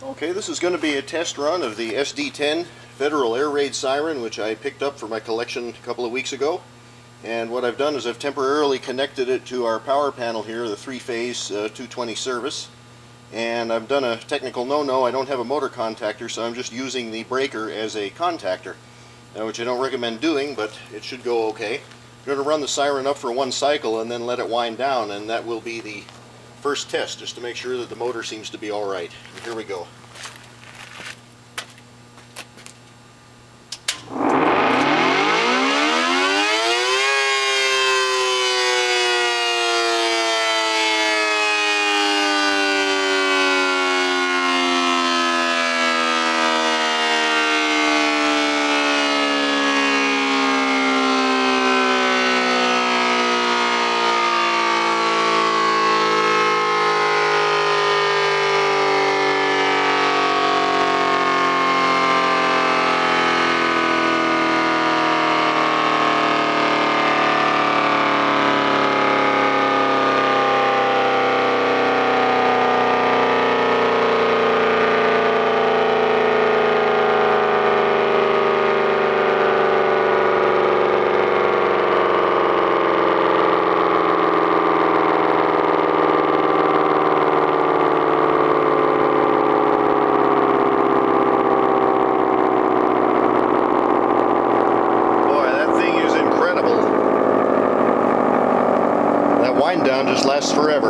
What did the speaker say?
Okay, this is going to be a test run of the SD-10 Federal Air Raid Siren, which I picked up for my collection a couple of weeks ago. And what I've done is I've temporarily connected it to our power panel here, the three-phase 220 service. And I've done a technical no-no. I don't have a motor contactor, so I'm just using the breaker as a contactor, which I don't recommend doing, but it should go okay. I'm going to run the siren up for one cycle and then let it wind down, and that will be the first test, just to make sure that the motor seems to be all right. Here we go. Wind down just lasts forever.